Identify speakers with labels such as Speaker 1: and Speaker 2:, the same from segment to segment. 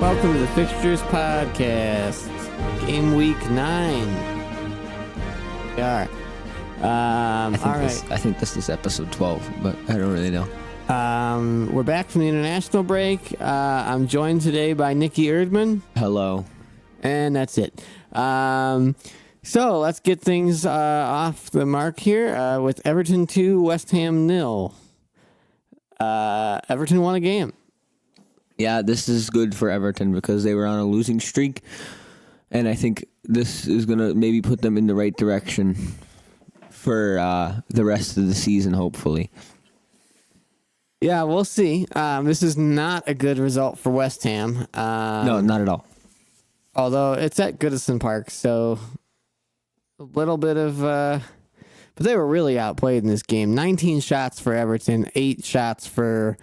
Speaker 1: Welcome to the Fixtures podcast, game week 9. We are.
Speaker 2: I think this is episode 12, but I don't really know.
Speaker 1: We're back from the international break. I'm joined today by Nicky Erdman.
Speaker 2: Hello.
Speaker 1: And that's it. So let's get things off the mark here with Everton 2, West Ham 0. Everton won a game.
Speaker 2: Yeah, this is good for Everton because they were on a losing streak, and I think this is going to maybe put them in the right direction for the rest of the season, hopefully.
Speaker 1: Yeah, we'll see. This is not a good result for West Ham.
Speaker 2: No, not at all.
Speaker 1: Although it's at Goodison Park, so a little bit of... but they were really outplayed in this game. 19 shots for Everton, 8 shots for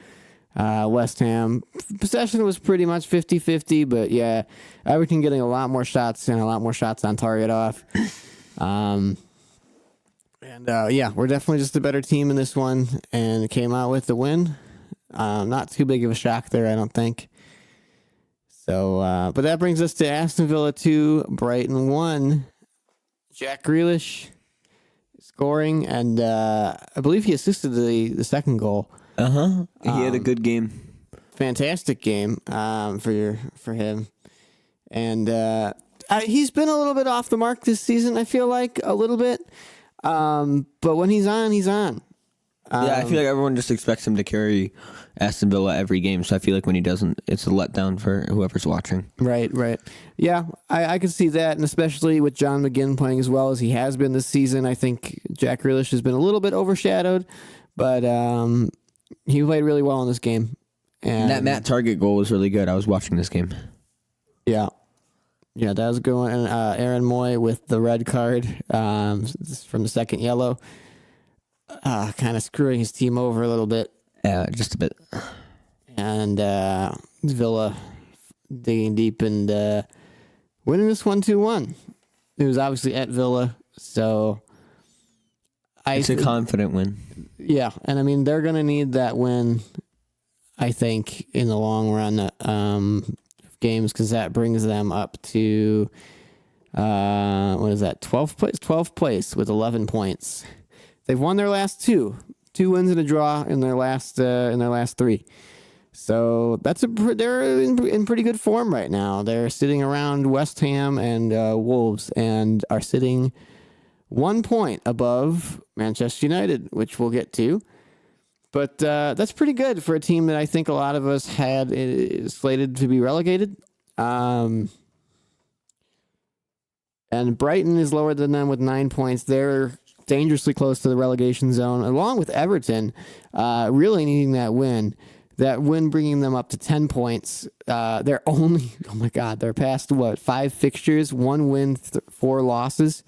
Speaker 1: West Ham. Possession was pretty much 50-50, but yeah, Everton getting a lot more shots and a lot more shots on target off. Yeah, we're definitely just a better team in this one, and came out with the win. Not too big of a shock there, I don't think. So, but that brings us to Aston Villa 2, Brighton 1. Jack Grealish scoring, and I believe he assisted the second goal.
Speaker 2: He had a good game.
Speaker 1: Fantastic game for him. And he's been a little bit off the mark this season, I feel like, a little bit. But when he's on, he's on.
Speaker 2: Yeah, I feel like everyone just expects him to carry Aston Villa every game, so I feel like when he doesn't, it's a letdown for whoever's watching.
Speaker 1: Right. Yeah, I could see that, and especially with John McGinn playing as well as he has been this season, I think Jack Grealish has been a little bit overshadowed, but he played really well in this game. And
Speaker 2: that Matt Target goal was really good. I was watching this game.
Speaker 1: Yeah, that was a good one. And Aaron Moy with the red card from the second yellow. Kind of screwing his team over a little bit.
Speaker 2: Yeah, just a bit.
Speaker 1: And Villa digging deep and winning this 1-2-1. It was obviously at Villa, so...
Speaker 2: It's a confident win.
Speaker 1: Yeah, and I mean, they're going to need that win, I think, in the long run games, because that brings them up to, what is that, 12th place? 12th place with 11 points. They've won their last two wins and a draw in their last 3. So they're in pretty good form right now. They're sitting around West Ham and Wolves, and are sitting 1 point above Manchester United, which we'll get to. But that's pretty good for a team that I think a lot of us had slated to be relegated. And Brighton is lower than them with 9 points. They're dangerously close to the relegation zone, along with Everton, really needing that win. That win bringing them up to 10 points. They're only, they're past, 5 fixtures, 1 win, 4 losses.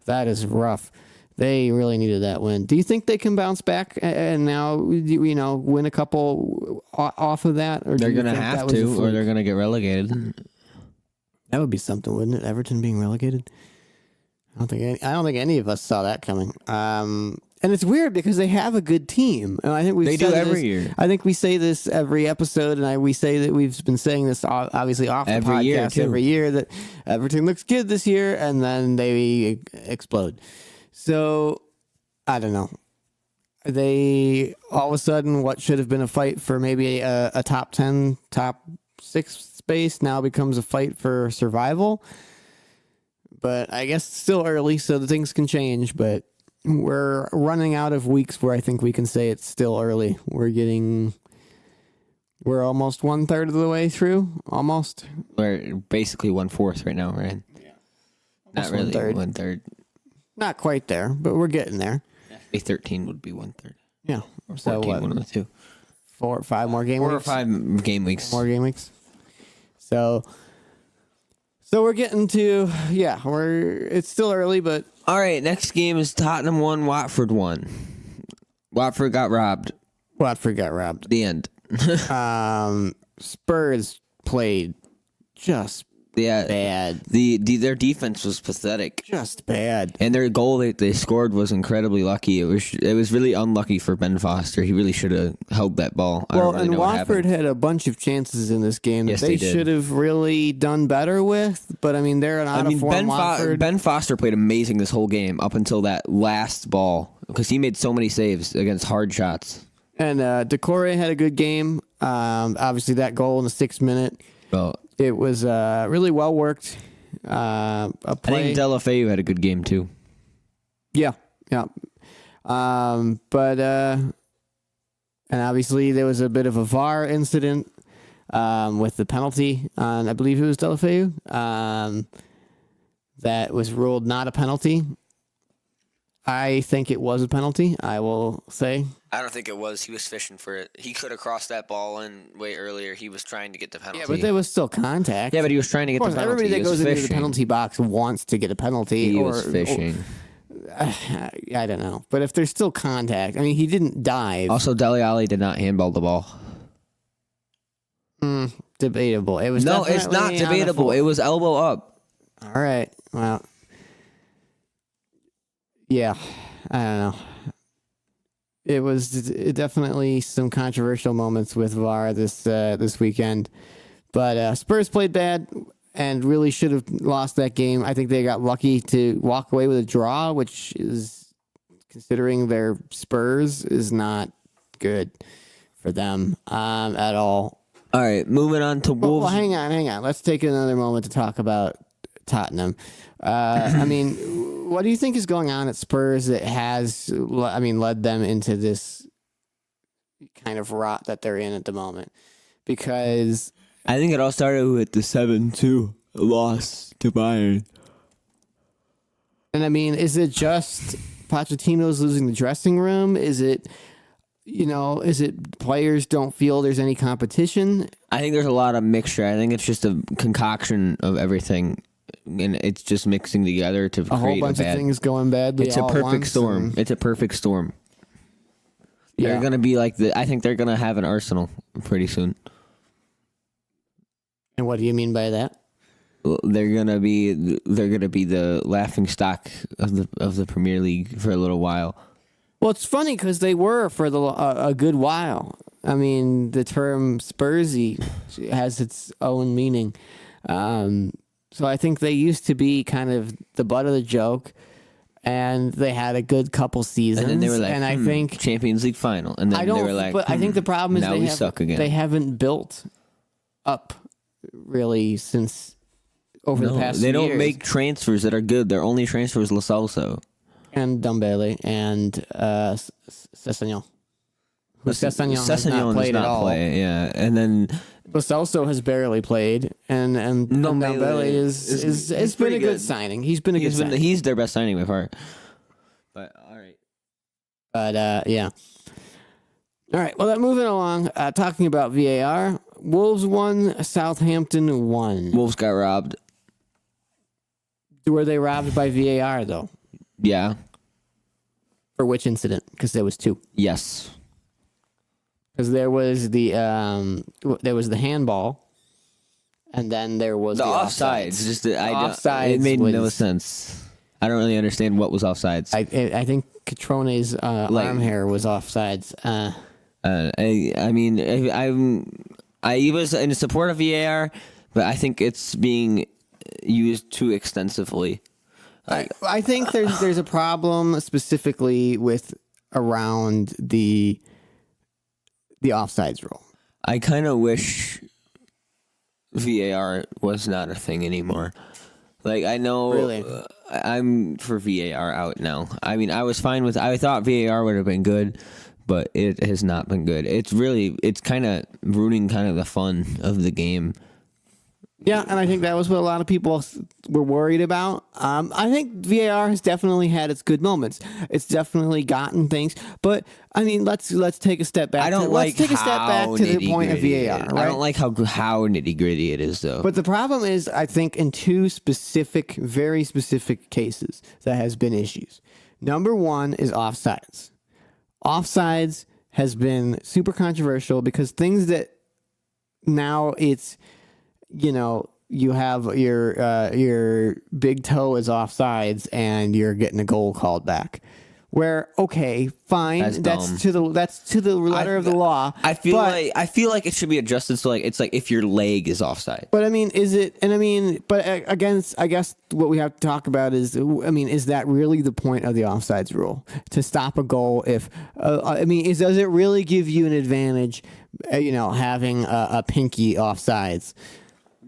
Speaker 1: That is rough. They really needed that win. Do you think they can bounce back and now, win a couple off of that? Or
Speaker 2: they're going to have to, or they're going to get relegated.
Speaker 1: That would be something, wouldn't it? Everton being relegated? I don't think any of us saw that coming. And it's weird because they have a good team. And I think they do every year. I think we say this every episode, and we say that we've been saying this obviously off the podcast every year, that Everton looks good this year, and then they explode. So, I don't know. They, all of a sudden, what should have been a fight for maybe a top 10, top 6 space now becomes a fight for survival. But I guess it's still early, so the things can change. But we're running out of weeks where I think we can say it's still early. We're almost 1/3 of the way through. Almost.
Speaker 2: We're basically 1/4 right now, right?
Speaker 1: Yeah.
Speaker 2: Not really 1/3.
Speaker 1: Not quite there, but we're getting there.
Speaker 2: A 13 would be 1/3.
Speaker 1: Yeah.
Speaker 2: Or 14, one of the two.
Speaker 1: 4 or 5 more game weeks?
Speaker 2: 4 or 5 game weeks.
Speaker 1: More game weeks. So we're getting to, it's still early, but...
Speaker 2: All right, next game is Tottenham 1, Watford 1. Watford got robbed.
Speaker 1: The
Speaker 2: end.
Speaker 1: Spurs played just
Speaker 2: Yeah,
Speaker 1: bad.
Speaker 2: Their defense was pathetic,
Speaker 1: Just bad.
Speaker 2: and their goal they scored was incredibly lucky. It was really unlucky for Ben Foster. He really should have held that ball. I don't really know
Speaker 1: Watford had a bunch of chances in this game that they should have really done better with. But I mean, they're an out of form Watford.
Speaker 2: Ben Foster played amazing this whole game up until that last ball because he made so many saves against hard shots.
Speaker 1: And Decore had a good game. Obviously, that goal in the 6th minute.
Speaker 2: Well,
Speaker 1: it was really well worked. A play.
Speaker 2: I think Delafeu had a good game too.
Speaker 1: Yeah. But and obviously there was a bit of a VAR incident with the penalty on, I believe it was Delafeu. That was ruled not a penalty. I think it was a penalty, I will say.
Speaker 2: I don't think it was. He was fishing for it. He could have crossed that ball in way earlier. He was trying to get the penalty.
Speaker 1: Yeah, but there was still contact.
Speaker 2: Yeah, but he was trying to get the penalty.
Speaker 1: Everybody that goes into the penalty box wants to get a penalty.
Speaker 2: He was fishing.
Speaker 1: I don't know. But if there's still contact, I mean, he didn't dive.
Speaker 2: Also, Dele Alli did not handball the ball.
Speaker 1: Debatable. It was
Speaker 2: it's not debatable. It was elbow up.
Speaker 1: All right. Well, yeah, I don't know. It was definitely some controversial moments with VAR this weekend, but Spurs played bad and really should have lost that game. I think they got lucky to walk away with a draw, which is, considering their Spurs, is not good for them at all.
Speaker 2: All right, moving on to Wolves.
Speaker 1: Well, hang on. Let's take another moment to talk about Tottenham. I mean, what do you think is going on at Spurs that has, led them into this kind of rot that they're in at the moment? Because
Speaker 2: I think it all started with the 7-2 loss to Bayern.
Speaker 1: And I mean, is it just Pochettino's losing the dressing room? Is it players don't feel there's any competition?
Speaker 2: I think there's a lot of mixture. I think it's just a concoction of everything. And it's just mixing together to create a
Speaker 1: whole bunch of things going badly.
Speaker 2: It's a perfect storm. It's a perfect storm. Yeah. They're gonna be like I think they're gonna have an Arsenal pretty soon.
Speaker 1: And what do you mean by that?
Speaker 2: They're gonna be the laughing stock of the Premier League for a little while.
Speaker 1: Well, it's funny because they were for a good while. I mean, the term Spursy has its own meaning. So I think they used to be kind of the butt of the joke, and they had a good couple seasons.
Speaker 2: And then they were like,
Speaker 1: I think
Speaker 2: Champions League final. And then they were like,
Speaker 1: but I think the problem is
Speaker 2: now we suck again.
Speaker 1: They haven't built up really since over the past
Speaker 2: they
Speaker 1: few
Speaker 2: don't
Speaker 1: years.
Speaker 2: make transfers that are good. Their only transfer is Lo Celso.
Speaker 1: And Dumbele and Sessegnon. Sessegnon has not played at all.
Speaker 2: Yeah, and then
Speaker 1: Lo Celso has barely played, and Dumbele has been a good signing. He's been a good signing.
Speaker 2: He's their best signing by far. But all right.
Speaker 1: But yeah. All right. Well, moving along, talking about VAR, Wolves won, Southampton won.
Speaker 2: Wolves got robbed.
Speaker 1: Were they robbed by VAR though?
Speaker 2: Yeah.
Speaker 1: For which incident? Because there was two.
Speaker 2: Yes.
Speaker 1: Because there was the handball, and then there was the offsides.
Speaker 2: Offsides. It made no sense. I don't really understand what was offsides.
Speaker 1: I think Catrone's arm hair was offsides.
Speaker 2: I was in support of VAR, but I think it's being used too extensively.
Speaker 1: I think there's a problem specifically with around the offsides rule.
Speaker 2: I kind of wish VAR was not a thing anymore. Like, I know
Speaker 1: really?
Speaker 2: I'm for VAR out now. I mean, I thought VAR would have been good, but it has not been good. It's kind of ruining kind of the fun of the game.
Speaker 1: Yeah, and I think that was what a lot of people were worried about. I think VAR has definitely had its good moments. It's definitely gotten things, but I mean, let's take a step back. Let's take a step back to the point of VAR. Right?
Speaker 2: I don't like how nitty gritty it is, though.
Speaker 1: But the problem is, I think, in two very specific cases, that has been issues. Number one is offsides. Offsides has been super controversial because things that now it's, you have your big toe is offsides and you're getting a goal called back. Where okay, fine, that's to the letter of the law.
Speaker 2: I feel like it should be adjusted so like it's like if your leg is offside.
Speaker 1: But I mean, is it? And I mean, but against, I guess what we have to talk about is, I mean, is that really the point of the offsides rule to stop a goal? If I mean, does it really give you an advantage? Having a pinky offsides.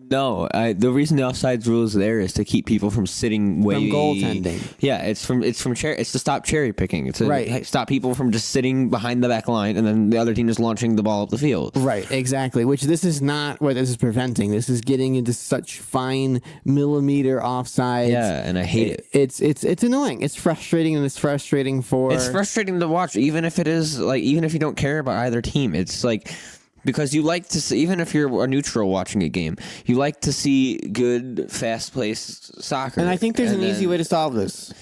Speaker 2: No, the reason the offsides rule is there is to keep people from sitting way
Speaker 1: from goaltending.
Speaker 2: Yeah, it's to stop cherry picking. It's to stop people from just sitting behind the back line and then the other team is launching the ball up the field.
Speaker 1: Right, exactly. Which this is not what this is preventing. This is getting into such fine millimeter offsides.
Speaker 2: Yeah, and I hate it.
Speaker 1: It's annoying. It's frustrating, and it's frustrating
Speaker 2: It's frustrating to watch, even if you don't care about either team. It's like. Because you like to see, even if you're a neutral watching a game, you like to see good, fast-paced soccer.
Speaker 1: And I think there's an easy way to solve this.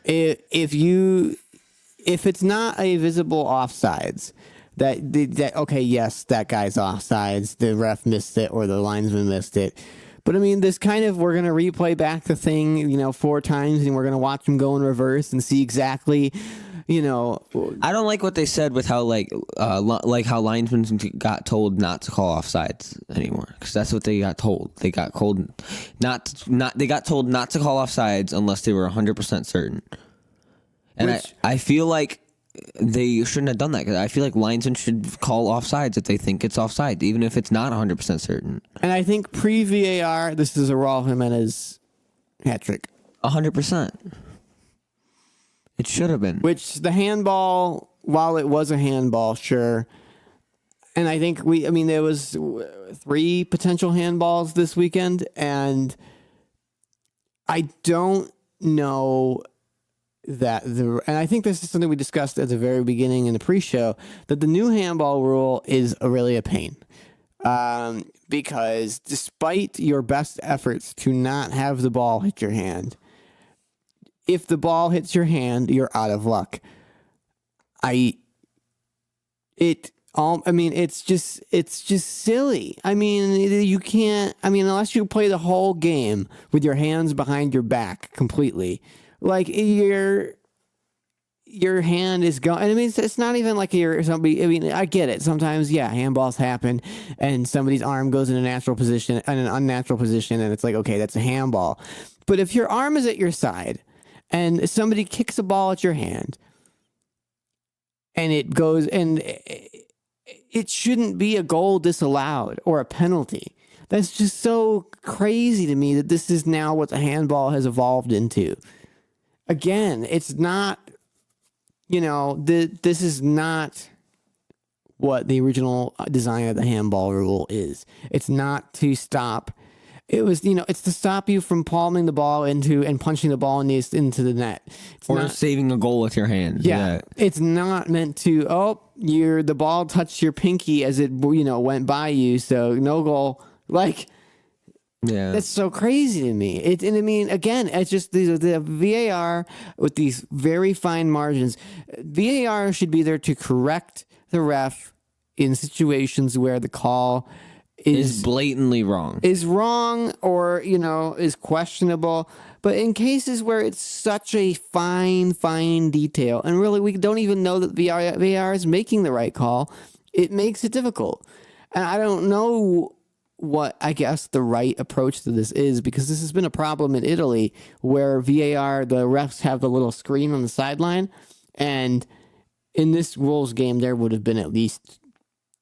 Speaker 1: If it's not a visible offsides, that okay, yes, that guy's offsides, the ref missed it or the linesman missed it. But I mean, this kind of, we're going to replay back the thing, 4 times, and we're going to watch them go in reverse and see exactly, I
Speaker 2: don't like what they said with how how linesmen got told not to call offsides anymore, because that's what they got told. They got told they got told not to call offsides unless they were 100% certain. And I feel like they shouldn't have done that, because I feel like linesmen should call offsides if they think it's offside, even if it's not 100% certain.
Speaker 1: And I think pre-VAR, this is a Raul Jimenez hat trick.
Speaker 2: 100%. It should have been.
Speaker 1: Which the handball, while it was a handball, sure. And I think there was 3 potential handballs this weekend, and I don't know that and I think this is something we discussed at the very beginning in the pre-show, that the new handball rule is really a pain. Because despite your best efforts to not have the ball hit your hand, if the ball hits your hand, you're out of luck. It's just silly. I mean, you can't, unless you play the whole game with your hands behind your back completely, like your hand is going. I mean, it's not even like you're somebody. I mean, I get it. Sometimes, yeah, handballs happen, and somebody's arm goes in a natural position and an unnatural position, and it's like, okay, that's a handball. But if your arm is at your side and somebody kicks a ball at your hand, and it goes, and it shouldn't be a goal disallowed or a penalty. That's just so crazy to me that this is now what the handball has evolved into. Again, it's not, this is not what the original design of the handball rule is. It's not to stop. It was, it's to stop you from palming the ball into and punching the ball into the net. It's
Speaker 2: or saving a goal with your hands.
Speaker 1: Yeah. It's not meant to, the ball touched your pinky as it, went by you, so no goal. Like, yeah, that's so crazy to me. Again, it's just the VAR with these very fine margins. VAR should be there to correct the ref in situations where the call is
Speaker 2: blatantly wrong.
Speaker 1: Is wrong or, is questionable. But in cases where it's such a fine detail, and really we don't even know that VAR is making the right call, it makes it difficult. And I don't know what I guess the right approach to this is, because this has been a problem in Italy where VAR, the refs have the little screen on the sideline, and in this rules game there would have been at least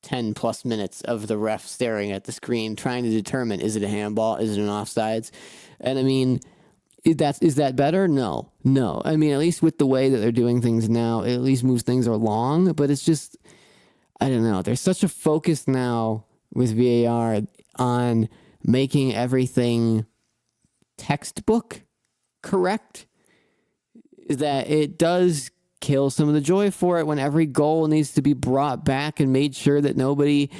Speaker 1: 10 plus minutes of the ref staring at the screen trying to determine, is it a handball, is it an offsides? And is that better? No. At least with the way that they're doing things now, it at least moves things along, but it's just, I don't know, there's such a focus now with VAR on making everything textbook correct that it does kill some of the joy for it when every goal needs to be brought back and made sure that nobody,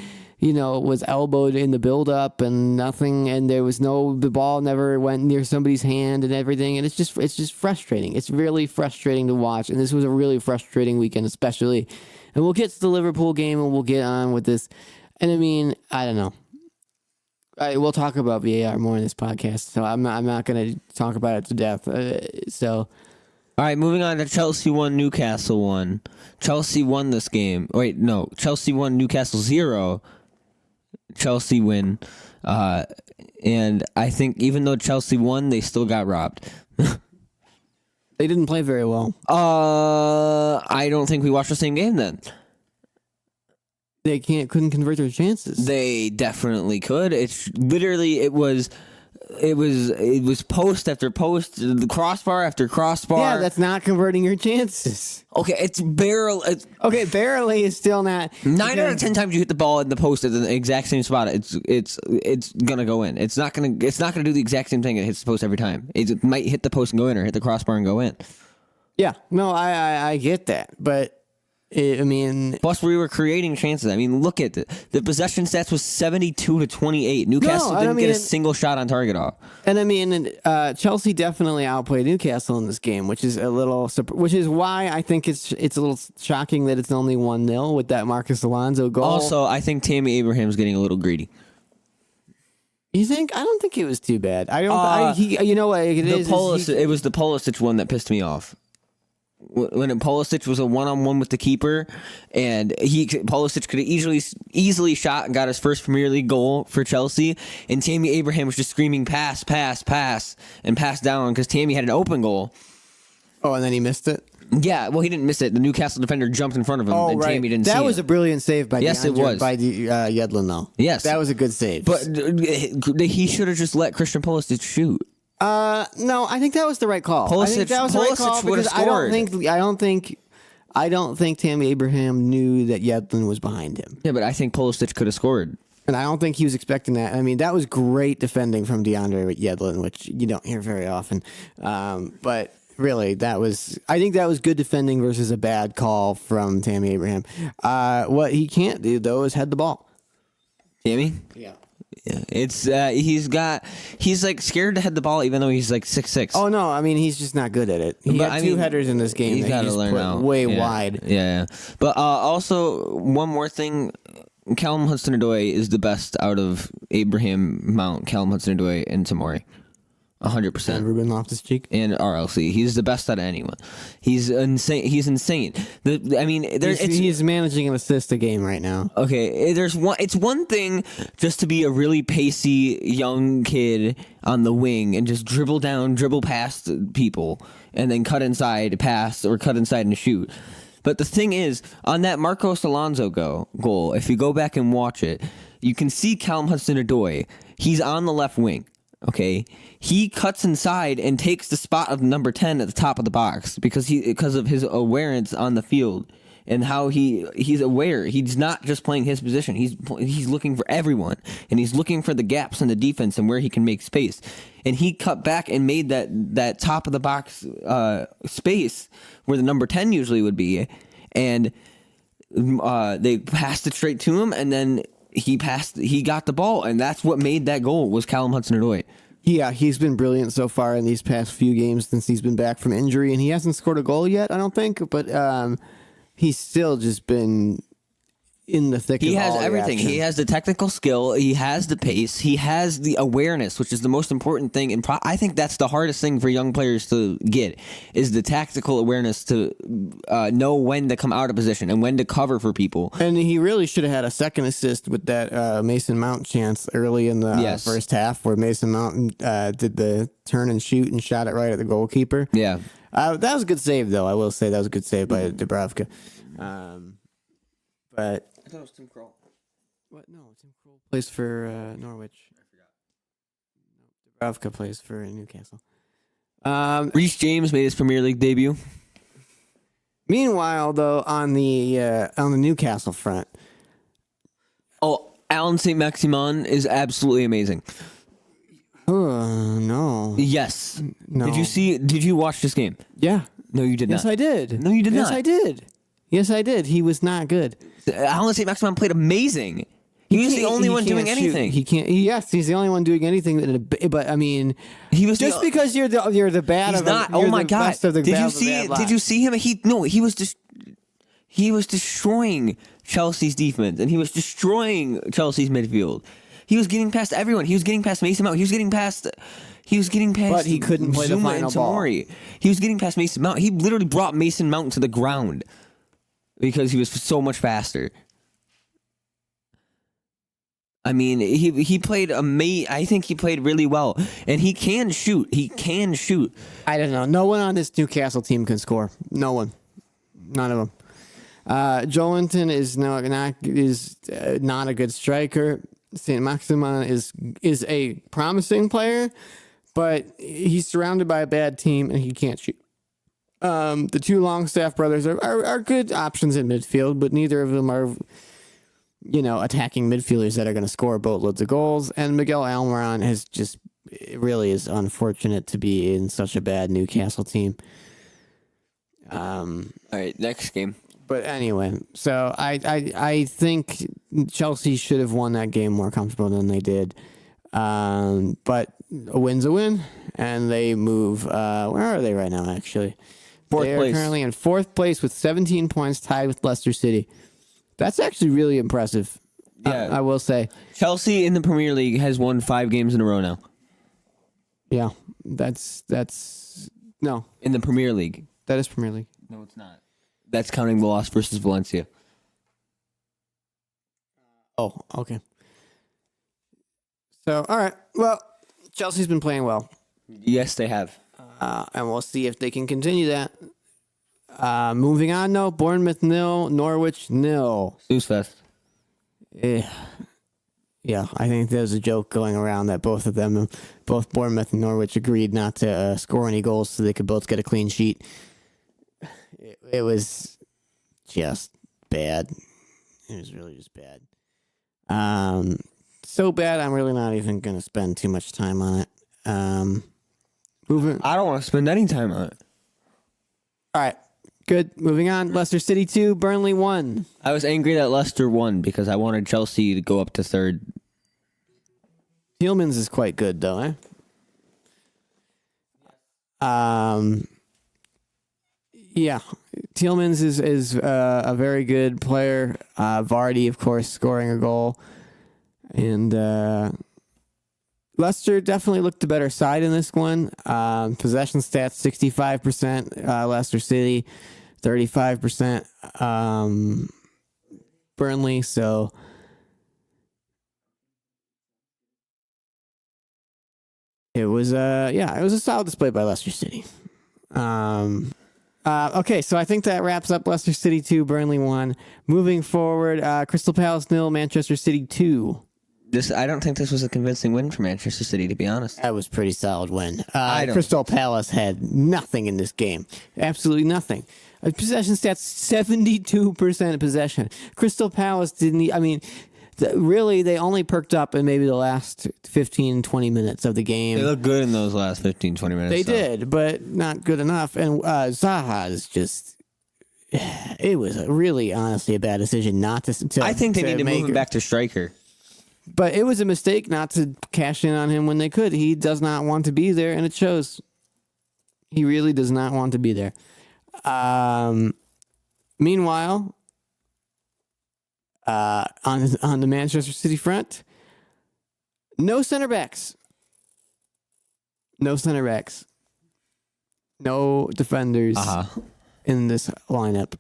Speaker 1: was elbowed in the build-up and nothing, and the ball never went near somebody's hand and everything, and it's just frustrating. It's really frustrating to watch, and this was a really frustrating weekend, especially. And we'll get to the Liverpool game and we'll get on with this. And I don't know. We'll talk about VAR more in this podcast, so I'm not going to talk about it to death. All
Speaker 2: right, moving on to Chelsea 1, Newcastle 1. Chelsea won this game. Wait, no. Chelsea 1, Newcastle 0. Chelsea win. And I think even though Chelsea won, they still got robbed.
Speaker 1: They didn't play very well.
Speaker 2: I don't think we watched the same game then.
Speaker 1: They couldn't convert their chances.
Speaker 2: They definitely could. It's literally it was post after post, the crossbar after crossbar.
Speaker 1: Yeah, that's not converting your chances.
Speaker 2: Okay, it's barely.
Speaker 1: Barely is still not.
Speaker 2: 9 out of 10 times you hit the ball in the post at the exact same spot, it's gonna go in. It's not gonna do the exact same thing. It hits the post every time. It might hit the post and go in, or hit the crossbar and go in.
Speaker 1: Yeah, no, I get that, but.
Speaker 2: Plus we were creating chances. I mean, look at the possession stats was 72-28. Newcastle didn't get a single shot on target off.
Speaker 1: And Chelsea definitely outplayed Newcastle in this game, which is why I think it's a little shocking that it's only 1-0 with that Marcus Alonso goal.
Speaker 2: Also, I think Tammy Abraham's getting a little greedy.
Speaker 1: You think? I don't think it was too bad. You know what it is?
Speaker 2: It was the Pulisic one that pissed me off. When Pulisic was a one-on-one with the keeper, and Pulisic could have easily shot and got his first Premier League goal for Chelsea, and Tammy Abraham was just screaming pass, and pass down because Tammy had an open goal.
Speaker 1: Oh, and then he missed it?
Speaker 2: Yeah, well, he didn't miss it. The Newcastle defender jumped in front of him, and
Speaker 1: right.
Speaker 2: Tammy didn't see it.
Speaker 1: That was a brilliant save by Yedlin, though.
Speaker 2: Yes.
Speaker 1: That was a good save.
Speaker 2: But he should have just let Christian Pulisic shoot.
Speaker 1: No, I think that was the right call.
Speaker 2: Pulisic would have scored.
Speaker 1: I don't think Tammy Abraham knew that Yedlin was behind him.
Speaker 2: Yeah, but I think Pulisic could have scored.
Speaker 1: And I don't think he was expecting that. I mean, that was great defending from DeAndre Yedlin, which you don't hear very often. But really, I think that was good defending versus a bad call from Tammy Abraham. What he can't do, though, is head the ball.
Speaker 2: Tammy?
Speaker 1: Yeah.
Speaker 2: Yeah, it's he's like scared to head the ball even though he's like 6'6".
Speaker 1: Oh no, I mean he's just not good at it. He had two headers in this game.
Speaker 2: He's got to learn out.
Speaker 1: Way wide.
Speaker 2: Yeah. But also one more thing, Callum Hudson-Odoi is the best out of Abraham, Mount, Callum Hudson-Odoi, and Tomori. 100%.
Speaker 1: And Ruben Loftus-Cheek
Speaker 2: and RLC. He's the best out of anyone. He's insane. He's insane.
Speaker 1: He's managing an assist a game right now.
Speaker 2: Okay, it's one thing just to be a really pacey young kid on the wing and just dribble past people, and then cut inside, pass, or cut inside and shoot. But the thing is, on that Marcos Alonso goal, if you go back and watch it, you can see Callum Hudson-Odoi. He's on the left wing. Okay, he cuts inside and takes the spot of number 10 at the top of the box because of his awareness on the field and how he's aware. He's not just playing his position. He's looking for everyone, and he's looking for the gaps in the defense and where he can make space. And he cut back and made that top of the box space where the number 10 usually would be, and they passed it straight to him, and then he got the ball, and that's what made that goal was Callum Hudson-Odoi.
Speaker 1: Yeah, he's been brilliant so far in these past few games since he's been back from injury, and he hasn't scored a goal yet, I don't think, but he's still just been in the thick of all the action. He has everything.
Speaker 2: He has the technical skill. He has the pace. He has the awareness, which is the most important thing. And I think that's the hardest thing for young players to get is the tactical awareness to know when to come out of position and when to cover for people.
Speaker 1: And he really should have had a second assist with that Mason Mount chance early in the first half where Mason Mount did the turn and shoot and shot it right at the goalkeeper.
Speaker 2: Yeah.
Speaker 1: That was a good save, though. I will say that was a good save by Dubravka. But
Speaker 2: I thought it was Tim Krul.
Speaker 1: What? No, Tim Krul plays for Norwich. I forgot. Dubravka plays for Newcastle.
Speaker 2: Reece James made his Premier League debut.
Speaker 1: Meanwhile, though, on the Newcastle front,
Speaker 2: Alan St. Maximin is absolutely amazing.
Speaker 1: Oh no!
Speaker 2: Yes.
Speaker 1: No.
Speaker 2: Did you watch this game?
Speaker 1: Yeah.
Speaker 2: No, you did not.
Speaker 1: Yes, I did.
Speaker 2: No, you did not.
Speaker 1: Yes, I did. Yes, I did. He was not good.
Speaker 2: Alan St. Maximin played amazing. He was the only one doing anything.
Speaker 1: He can't. Yes, he's the only one doing anything. But I mean,
Speaker 2: he was
Speaker 1: just because you're the bad.
Speaker 2: He's
Speaker 1: of
Speaker 2: not.
Speaker 1: Oh my
Speaker 2: God! Did you see him? He was destroying Chelsea's defense, and he was destroying Chelsea's midfield. He was getting past everyone. He was getting past Mason Mount. He was getting past.
Speaker 1: But he couldn't play the final ball.
Speaker 2: He was getting past Mason Mount. He literally brought Mason Mount to the ground because he was so much faster. I mean, he played I think he played really well, and he can shoot. He can shoot.
Speaker 1: I don't know. No one on this Newcastle team can score. No one. None of them. Joelinton is not a good striker. Saint Maximin is a promising player, but he's surrounded by a bad team and he can't shoot. The two Longstaff brothers are good options in midfield, but neither of them are, attacking midfielders that are going to score boatloads of goals. And Miguel Almiron it really is unfortunate to be in such a bad Newcastle team.
Speaker 2: All right, next game.
Speaker 1: But anyway, so I think Chelsea should have won that game more comfortable than they did. But a win's a win, and they move. Where are they right now, actually? They are currently in 4th place with 17 points, tied with Leicester City. That's actually really impressive. Yeah, I will say.
Speaker 2: Chelsea in the Premier League has won 5 games in a row now.
Speaker 1: Yeah, that's no.
Speaker 2: In the Premier League.
Speaker 1: That is Premier League.
Speaker 2: No, it's not. That's counting the loss versus Valencia.
Speaker 1: Oh, okay. So, all right. Well, Chelsea's been playing well.
Speaker 2: Yes, they have.
Speaker 1: And we'll see if they can continue that. Moving on, though. Bournemouth 0, Norwich 0.
Speaker 2: Snooze fest.
Speaker 1: Yeah, I think there's a joke going around that both Bournemouth and Norwich agreed not to score any goals so they could both get a clean sheet. It was just bad. It was really just bad. So bad, I'm really not even going to spend too much time on it. Moving.
Speaker 2: I don't want to spend any time on it.
Speaker 1: All right, good. Moving on. Leicester City 2, Burnley 1.
Speaker 2: I was angry that Leicester won because I wanted Chelsea to go up to 3rd.
Speaker 1: Tielemans is quite good, though, eh? Yeah, Tielemans is a very good player. Vardy, of course, scoring a goal. And Leicester definitely looked the better side in this one. Possession stats, 65%. Leicester City, 35%. Burnley, so... It was a solid display by Leicester City. Okay, so I think that wraps up Leicester City 2, Burnley 1. Moving forward, Crystal Palace 0, Manchester City 2.
Speaker 2: I don't think this was a convincing win for Manchester City, to be honest.
Speaker 1: That was a pretty solid win. Crystal Palace had nothing in this game. Absolutely nothing. Possession stats, 72% possession. Crystal Palace really, they only perked up in maybe the last 15, 20 minutes of the game.
Speaker 2: They looked good in those last 15, 20 minutes.
Speaker 1: They did, but not good enough. And Zaha is just... It was really, honestly, a bad decision not to
Speaker 2: I think they need to move him back to striker.
Speaker 1: But it was a mistake not to cash in on him when they could. He does not want to be there, and it shows. He really does not want to be there. Meanwhile... on the Manchester City front, no center backs. No center backs. No defenders in this lineup.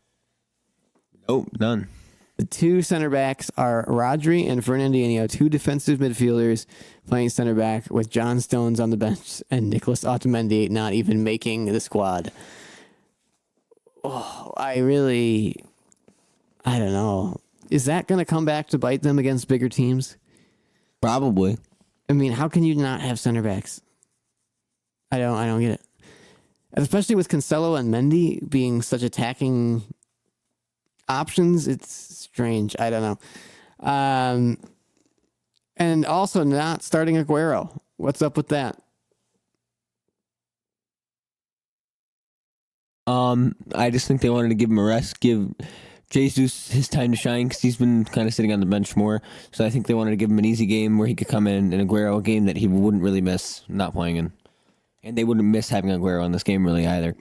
Speaker 2: Nope, none.
Speaker 1: The two center backs are Rodri and Fernandinho, two defensive midfielders playing center back with John Stones on the bench and Nicholas Otamendi not even making the squad. Oh, I don't know. Is that going to come back to bite them against bigger teams?
Speaker 2: Probably.
Speaker 1: I mean, how can you not have center backs? I don't get it. Especially with Cancelo and Mendy being such attacking options, it's strange. I don't know. And also not starting Aguero. What's up with that?
Speaker 2: I just think they wanted to give him a rest, give Jesus his time to shine because he's been kind of sitting on the bench more. So I think they wanted to give him an easy game where he could come in and Aguero, a game that he wouldn't really miss not playing in. And they wouldn't miss having Aguero in this game really either.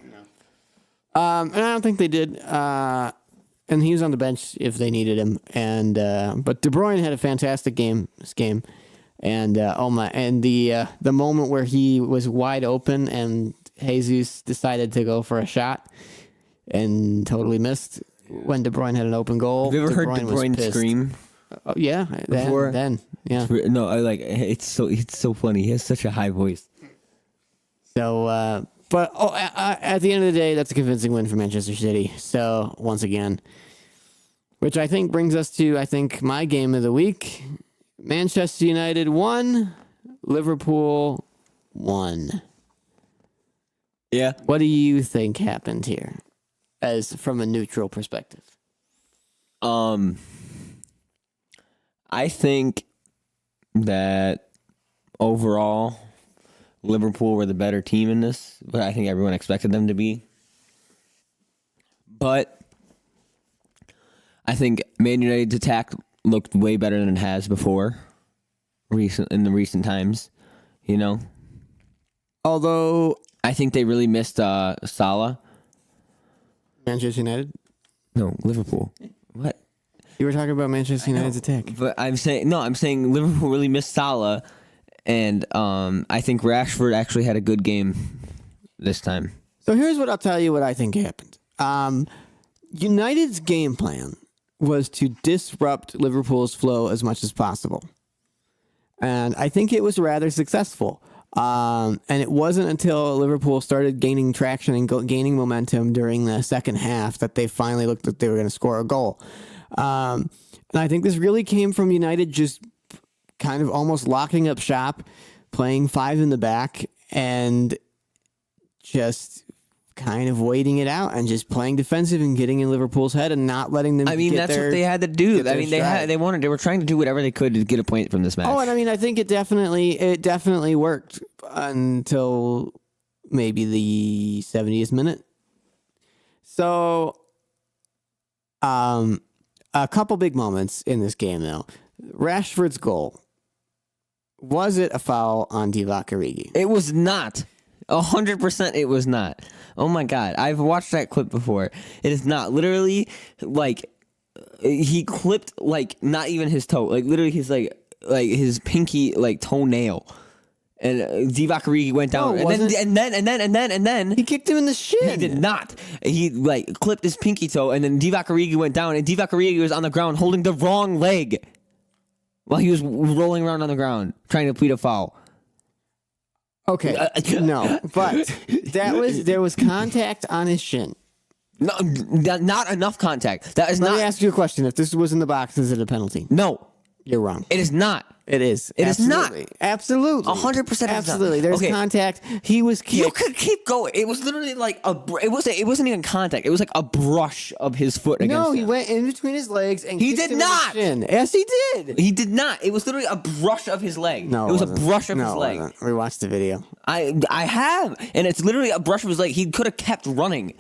Speaker 1: And I don't think they did. And he was on the bench if they needed him. And but De Bruyne had a fantastic game this game. And the moment where he was wide open and Jesus decided to go for a shot and totally missed when De Bruyne had an open goal.
Speaker 2: Have you ever heard De Bruyne scream?
Speaker 1: Oh, yeah,
Speaker 2: Before?
Speaker 1: Yeah.
Speaker 2: No, it's so funny. He has such a high voice.
Speaker 1: So, at the end of the day, that's a convincing win for Manchester City. So once again, which I think brings us to my game of the week. Manchester United 1, Liverpool 1.
Speaker 2: Yeah.
Speaker 1: What do you think happened here, as from a neutral perspective?
Speaker 2: I think that overall, Liverpool were the better team in this, but I think everyone expected them to be. But I think Man United's attack looked way better than it has before, in the recent times, you know?
Speaker 1: Although
Speaker 2: I think they really missed Salah.
Speaker 1: Manchester United?
Speaker 2: No, Liverpool. What?
Speaker 1: You were talking about Manchester United's attack.
Speaker 2: But I'm saying Liverpool really missed Salah, and I think Rashford actually had a good game this time.
Speaker 1: So here's what I'll tell you what I think happened. United's game plan was to disrupt Liverpool's flow as much as possible. And I think it was rather successful. And it wasn't until Liverpool started gaining traction and gaining momentum during the second half that they finally looked like they were going to score a goal. And I think this really came from United just kind of almost locking up shop, playing 5 in the back, and just kind of waiting it out and just playing defensive and getting in Liverpool's head and not letting them.
Speaker 2: That's what they had to do. They were trying to do whatever they could to get a point from this match.
Speaker 1: Oh, and I think it definitely worked until maybe the 70th minute. So, a couple big moments in this game though. Rashford's goal. Was it a foul on Divock Origi?
Speaker 2: It was not. 100% it was not. Oh my God. I've watched that clip before. It is not. Literally, he clipped, not even his toe. Literally, his, his pinky, toenail. And Divock Origi went down. And then
Speaker 1: he kicked him in the shin.
Speaker 2: He did not. He, clipped his pinky toe, and then Divock Origi went down, and Divock Origi was on the ground holding the wrong leg while he was rolling around on the ground trying to plead a foul.
Speaker 1: Okay, no, but there was contact on his shin.
Speaker 2: No, not enough contact. That is
Speaker 1: Let
Speaker 2: not.
Speaker 1: me ask you a question. If this was in the box, is it a penalty?
Speaker 2: No.
Speaker 1: You're wrong.
Speaker 2: It is not.
Speaker 1: It is.
Speaker 2: It is not.
Speaker 1: Absolutely.
Speaker 2: 100%.
Speaker 1: Absolutely. There's contact. He was kicked.
Speaker 2: You could keep going. It was literally it wasn't even contact. It was like a brush of his foot against
Speaker 1: No, he
Speaker 2: him.
Speaker 1: went in between his legs and
Speaker 2: he
Speaker 1: kicked
Speaker 2: did
Speaker 1: him
Speaker 2: not.
Speaker 1: in the shin. Yes, he did.
Speaker 2: He did not. It was literally a brush of his leg.
Speaker 1: No,
Speaker 2: it was a brush of his leg.
Speaker 1: We watched the video.
Speaker 2: I have, and it's literally a brush of his leg. He could have kept running.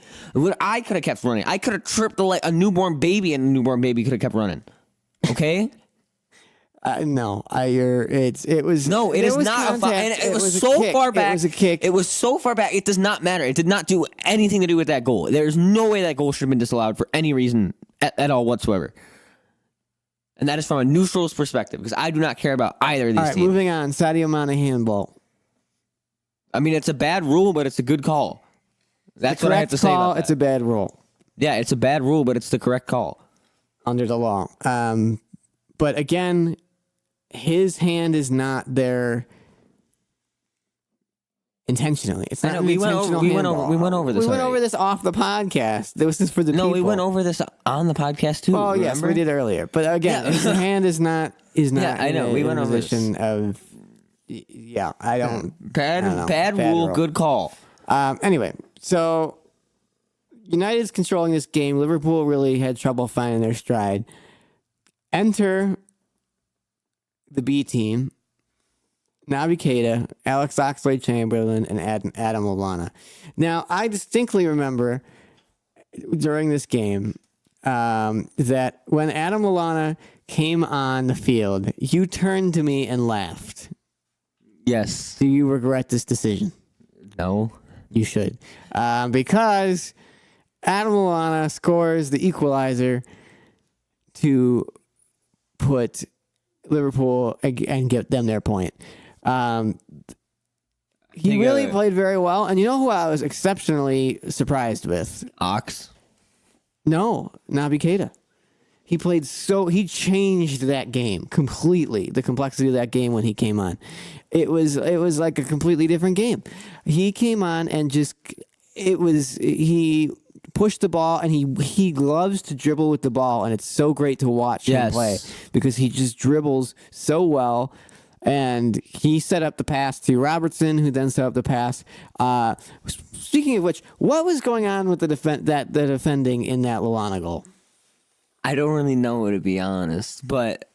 Speaker 2: I could have kept running. I could have tripped a newborn baby, and a newborn baby could have kept running. Okay.
Speaker 1: No, it was
Speaker 2: no, it is not a foul. And it was so far back.
Speaker 1: It was a kick.
Speaker 2: It was so far back. It does not matter. It did not do anything to do with that goal. There's no way that goal should have been disallowed for any reason at all whatsoever. And that is from a neutral's perspective, because I do not care about either of these teams.
Speaker 1: Moving on. Sadio Mane handball.
Speaker 2: I mean, it's a bad rule, but it's a good call. That's what I have to say about that.
Speaker 1: It's a bad rule.
Speaker 2: Yeah, it's a bad rule, but it's the correct call
Speaker 1: under the law. But again, his hand is not there intentionally. It's not.
Speaker 2: We went over this.
Speaker 1: We went over this off the podcast. This is for the people.
Speaker 2: No, we went over this on the podcast too.
Speaker 1: Oh yes, we did earlier. But again, his hand is not. Yeah,
Speaker 2: I know. We went over
Speaker 1: position of. Yeah, I don't.
Speaker 2: Bad rule. Good call.
Speaker 1: Anyway, so United's controlling this game. Liverpool really had trouble finding their stride. Enter the B team, Naby Keita, Alex Oxlade-Chamberlain, and Adam Lallana. Now, I distinctly remember during this game that when Adam Lallana came on the field, you turned to me and laughed.
Speaker 2: Yes.
Speaker 1: Do you regret this decision?
Speaker 2: No.
Speaker 1: You should. Because Adam Lallana scores the equalizer to put Liverpool and get them their point. He really played very well. And you know who I was exceptionally surprised with?
Speaker 2: Ox?
Speaker 1: No, Naby Keita. He changed that game completely, the complexity of that game when he came on. It was like a completely different game. He came on and he pushed the ball, and he loves to dribble with the ball, and it's so great to watch him play because he just dribbles so well. And he set up the pass to Robertson, who then set up the pass. Speaking of which, what was going on with the defending in that Lallana goal?
Speaker 2: I don't really know, to be honest, but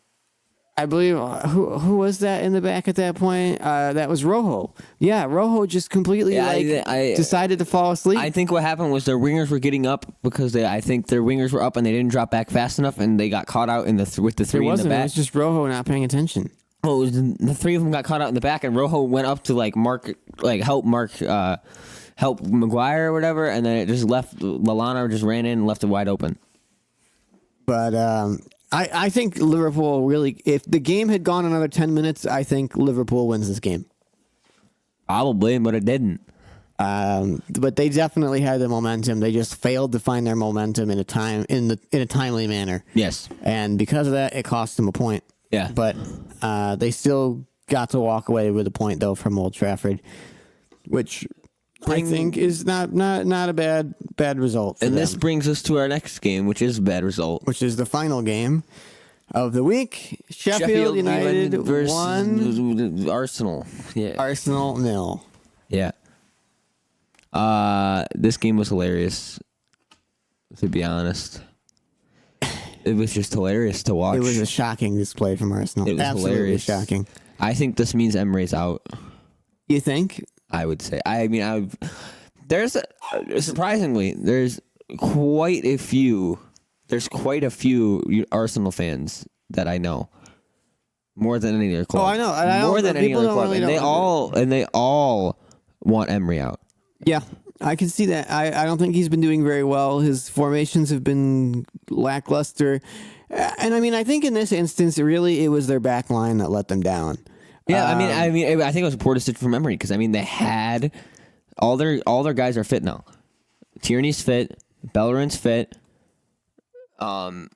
Speaker 1: I believe who was that in the back at that point? That was Rojo. Yeah, Rojo just completely decided to fall asleep.
Speaker 2: I think what happened was their wingers were getting up because I think their wingers were up and they didn't drop back fast enough, and they got caught out with the three in the back.
Speaker 1: It was just Rojo not paying attention.
Speaker 2: Well, the three of them got caught out in the back, and Rojo went up to help Maguire or whatever, and then it just left. Lallana just ran in and left it wide open.
Speaker 1: But I think Liverpool really, if the game had gone another 10 minutes, I think Liverpool wins this game.
Speaker 2: Probably, but it didn't.
Speaker 1: But they definitely had the momentum. They just failed to find their momentum in a timely manner.
Speaker 2: Yes,
Speaker 1: and because of that, it cost them a point.
Speaker 2: Yeah,
Speaker 1: but they still got to walk away with a point though from Old Trafford, which I think is not a bad result.
Speaker 2: And this brings us to our next game, which is a bad result,
Speaker 1: which is the final game of the week. Sheffield United versus
Speaker 2: Arsenal. Yeah,
Speaker 1: Arsenal 0.
Speaker 2: Yeah. This game was hilarious, to be honest. It was just hilarious to watch.
Speaker 1: It was a shocking display from Arsenal.
Speaker 2: It was
Speaker 1: absolutely
Speaker 2: hilarious.
Speaker 1: Shocking.
Speaker 2: I think this means Emre's out.
Speaker 1: You think?
Speaker 2: I would say. I mean, surprisingly, there's quite a few Arsenal fans that I know. More than any other club.
Speaker 1: Oh, I know.
Speaker 2: More than any other club.
Speaker 1: Really
Speaker 2: and they all want Emery out.
Speaker 1: Yeah, I can see that. I don't think he's been doing very well. His formations have been lackluster. And I mean, I think in this instance, really, it was their back line that let them down.
Speaker 2: Yeah, I think it was a poor decision from Emery because they had all their guys are fit now. Tierney's fit, Bellerin's fit. There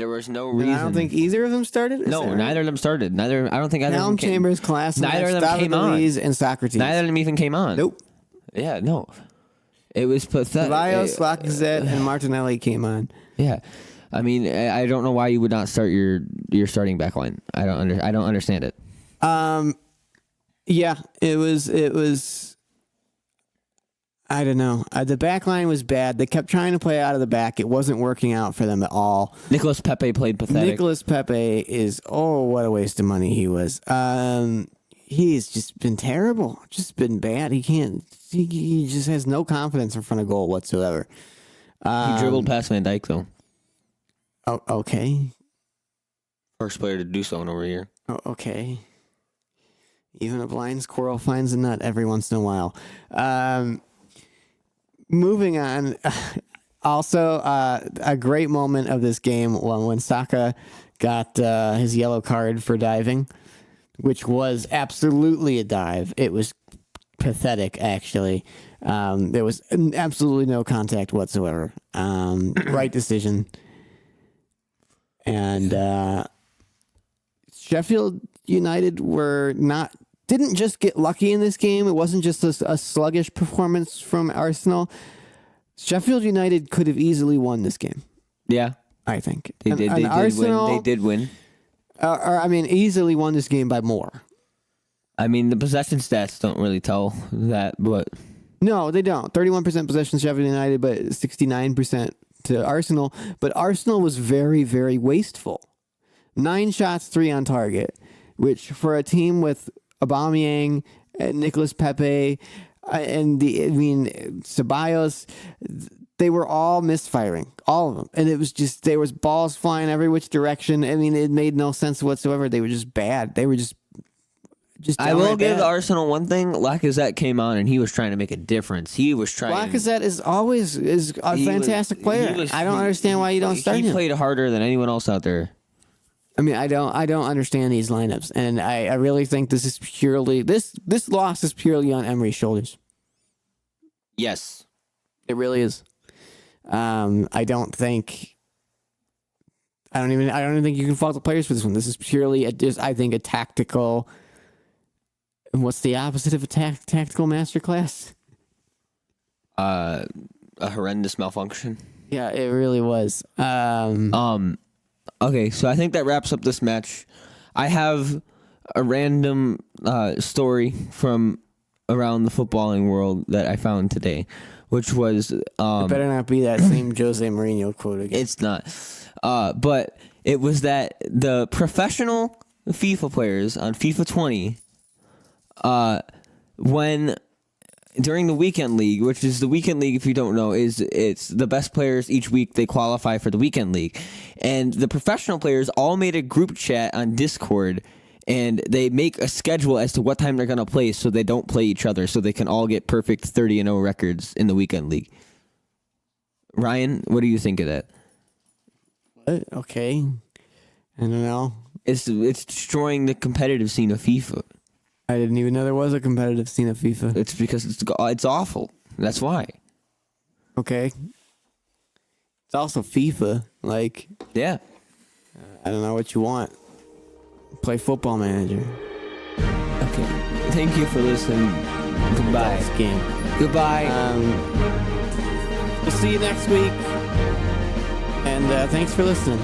Speaker 2: was no reason.
Speaker 1: And I don't think either of them started.
Speaker 2: Neither of them started. I don't think either of them came.
Speaker 1: Chambers, Class,
Speaker 2: neither of them came on.
Speaker 1: And Socrates.
Speaker 2: Neither of them even came on.
Speaker 1: Nope.
Speaker 2: Yeah, no. It was pathetic.
Speaker 1: Ceballos, Lacazette, and Martinelli came on.
Speaker 2: Yeah. I don't know why you would not start your starting back line. I don't understand it.
Speaker 1: Yeah, it was I don't know. The back line was bad. They kept trying to play out of the back. It wasn't working out for them at all.
Speaker 2: Nicolas Pepe played pathetic.
Speaker 1: Nicolas Pepe is what a waste of money he was. He's just been terrible. Just been bad. He just has no confidence in front of goal whatsoever.
Speaker 2: He dribbled past Van Dijk, though.
Speaker 1: Oh, okay.
Speaker 2: First player to do so in over a year.
Speaker 1: Oh, okay. Even a blind squirrel finds a nut every once in a while. Moving on. Also, a great moment of this game when Saka got his yellow card for diving, which was absolutely a dive. It was pathetic, actually. There was absolutely no contact whatsoever. Right decision. And Sheffield United didn't just get lucky in this game. It wasn't just a sluggish performance from Arsenal. Sheffield United could have easily won this game.
Speaker 2: Yeah,
Speaker 1: I think
Speaker 2: they did. They did win.
Speaker 1: Easily won this game by more.
Speaker 2: The possession stats don't really tell that, but
Speaker 1: no, they don't. 31% possession Sheffield United, but 69% to Arsenal. But Arsenal was very, very wasteful. 9 shots, 3 on target, which for a team with Aubameyang, Nicolas Pepe, and Ceballos, they were all misfiring, all of them. And it was just, there was balls flying every which direction. It made no sense whatsoever. They were just bad. They were just
Speaker 2: I will give Arsenal one thing. Lacazette came on and he was trying to make a difference. He was trying.
Speaker 1: Lacazette is a fantastic player. I don't understand why you don't start him.
Speaker 2: He played harder than anyone else out there.
Speaker 1: I mean, I don't understand these lineups, and I really think this is purely this loss is purely on Emery's shoulders.
Speaker 2: Yes,
Speaker 1: it really is. I don't think you can fault the players for this one. This is purely I think a tactical. And what's the opposite of a tactical masterclass?
Speaker 2: A horrendous malfunction.
Speaker 1: Yeah, it really was.
Speaker 2: Okay, so I think that wraps up this match. I have a random story from around the footballing world that I found today, which was... it
Speaker 1: better not be that same Jose Mourinho quote again.
Speaker 2: It's not. But it was that the professional FIFA players on FIFA 20, during the weekend league, which is the weekend league, if you don't know, it's the best players each week, they qualify for the weekend league. And the professional players all made a group chat on Discord, and they make a schedule as to what time they're going to play so they don't play each other, so they can all get perfect 30-0 records in the weekend league. Ryan, what do you think of that?
Speaker 1: What? Okay. I don't know.
Speaker 2: It's destroying the competitive scene of FIFA.
Speaker 1: I didn't even know there was a competitive scene of FIFA.
Speaker 2: It's because it's awful. That's why.
Speaker 1: Okay. It's also FIFA. Like,
Speaker 2: yeah.
Speaker 1: I don't know what you want. Play Football Manager.
Speaker 2: Okay. Thank you for listening. Goodbye.
Speaker 1: Next game.
Speaker 2: Goodbye.
Speaker 1: We'll see you next week. And thanks for listening.